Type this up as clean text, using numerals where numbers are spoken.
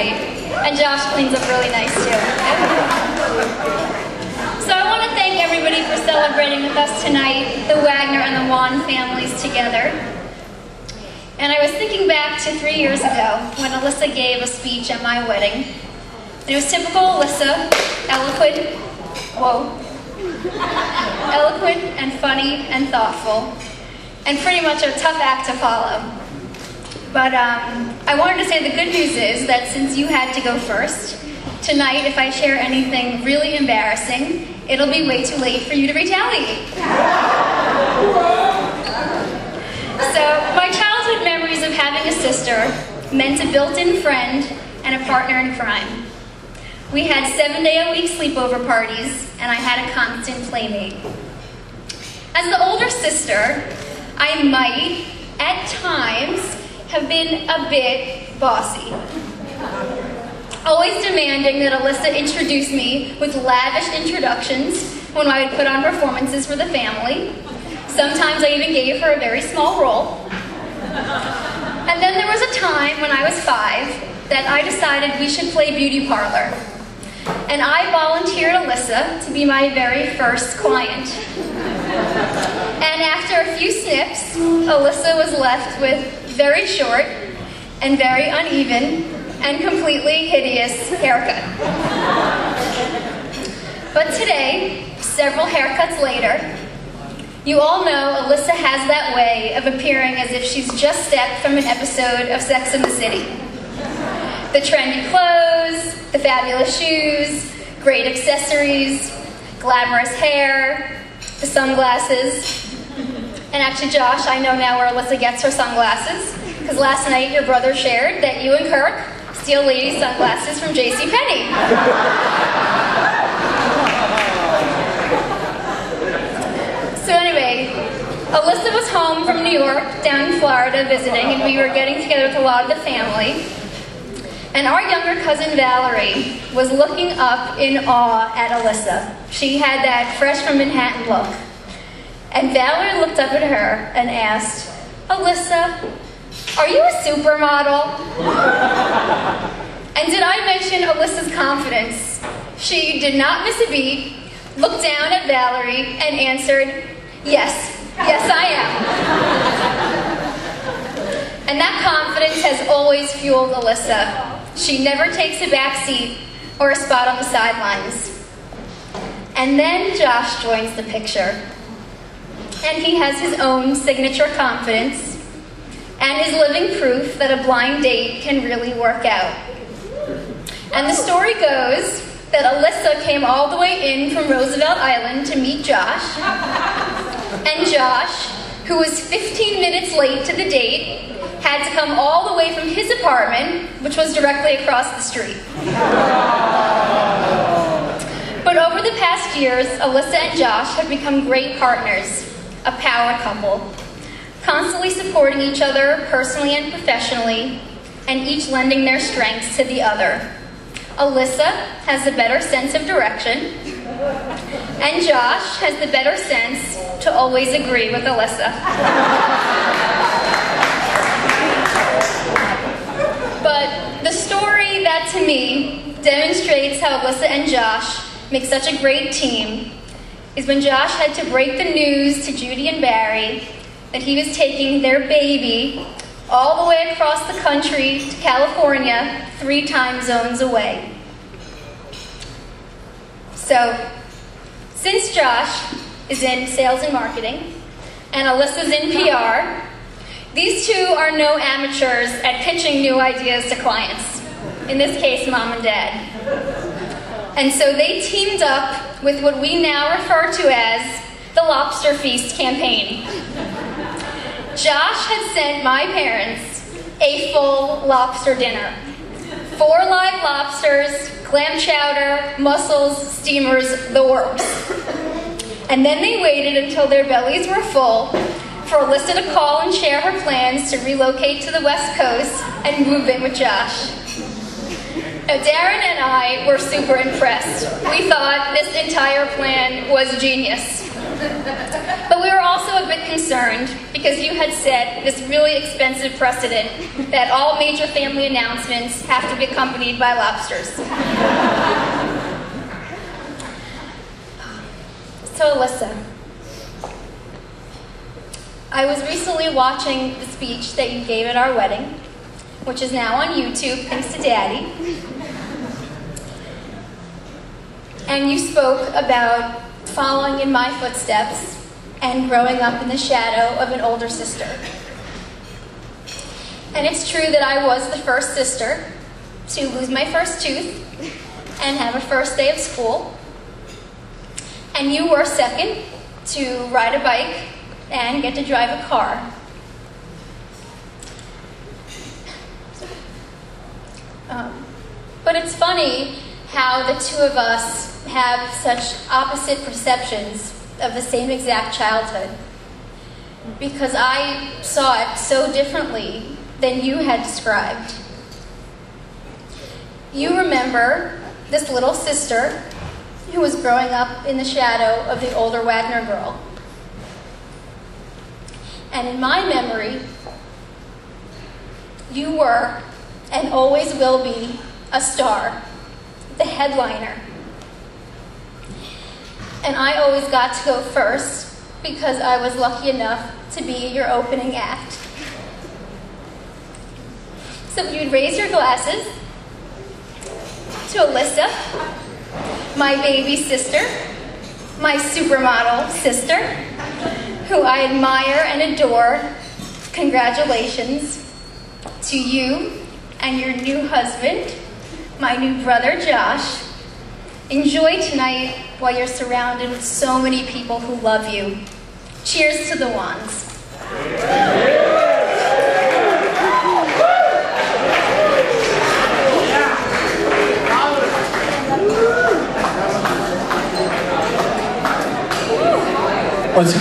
great. And Josh cleans up really nice too. So I want to thank everybody for celebrating with us tonight, the Wagner and the Wan families together. And I was thinking back to 3 years ago when Alyssa gave a speech at my wedding. And it was typical Alyssa, eloquent and funny and thoughtful, and pretty much a tough act to follow. But I wanted to say the good news is that since you had to go first, tonight if I share anything really embarrassing, it'll be way too late for you to retaliate. So my childhood memories of having a sister meant a built-in friend and a partner in crime. We had 7-day-a-week sleepover parties, and I had a constant playmate. As the older sister, I might, at times, have been a bit bossy. Always demanding that Alyssa introduce me with lavish introductions when I would put on performances for the family. Sometimes I even gave her a very small role. And then there was a time when I was 5 that I decided we should play beauty parlor. And I volunteered Alyssa to be my very first client. And after a few snips, Alyssa was left with very short and very uneven and completely hideous haircut. But today, several haircuts later, you all know Alyssa has that way of appearing as if she's just stepped from an episode of Sex and the City. The trendy clothes, the fabulous shoes, great accessories, glamorous hair, the sunglasses. And actually, Josh, I know now where Alyssa gets her sunglasses, because last night your brother shared that you and Kirk steal ladies' sunglasses from JCPenney. So anyway, Alyssa was home from New York, down in Florida, visiting, and we were getting together with a lot of the family. And our younger cousin Valerie was looking up in awe at Alyssa. She had that fresh from Manhattan look. And Valerie looked up at her and asked, "Alyssa, are you a supermodel?" And did I mention Alyssa's confidence? She did not miss a beat, looked down at Valerie, and answered, "Yes, yes I am." And that confidence has always fueled Alyssa. She never takes a back seat or a spot on the sidelines. And then Josh joins the picture. And he has his own signature confidence and is living proof that a blind date can really work out. And the story goes that Alyssa came all the way in from Roosevelt Island to meet Josh. And Josh, who was 15 minutes late to the date, had to come all the way from his apartment, which was directly across the street. But over the past years, Alyssa and Josh have become great partners, a power couple, constantly supporting each other personally and professionally, and each lending their strengths to the other. Alyssa has a better sense of direction, and Josh has the better sense to always agree with Alyssa. But the story that, to me, demonstrates how Alyssa and Josh make such a great team is when Josh had to break the news to Judy and Barry that he was taking their baby all the way across the country to California, 3 time zones away. So, since Josh is in sales and marketing, and Alyssa's in PR, these two are no amateurs at pitching new ideas to clients. In this case, mom and dad. And so they teamed up with what we now refer to as the Lobster Feast campaign. Josh had sent my parents a full lobster dinner. 4 live lobsters, clam chowder, mussels, steamers, the works. And then they waited until their bellies were full for Alyssa to call and share her plans to relocate to the West Coast and move in with Josh. Now, Darren and I were super impressed. We thought this entire plan was genius. But we were also a bit concerned because you had set this really expensive precedent that all major family announcements have to be accompanied by lobsters. So Alyssa, I was recently watching the speech that you gave at our wedding, which is now on YouTube, thanks to Daddy. And you spoke about following in my footsteps and growing up in the shadow of an older sister. And it's true that I was the first sister to lose my first tooth and have a first day of school. And you were second to ride a bike and get to drive a car. But it's funny how the two of us have such opposite perceptions of the same exact childhood, because I saw it so differently than you had described. You remember this little sister who was growing up in the shadow of the older Wagner girl. And in my memory, you were, and always will be, a star, the headliner. And I always got to go first because I was lucky enough to be your opening act. So you'd raise your glasses to Alyssa, my baby sister, my supermodel sister, who I admire and adore. Congratulations to you and your new husband, my new brother Josh. Enjoy tonight while you're surrounded with so many people who love you. Cheers to the Wands. Once again.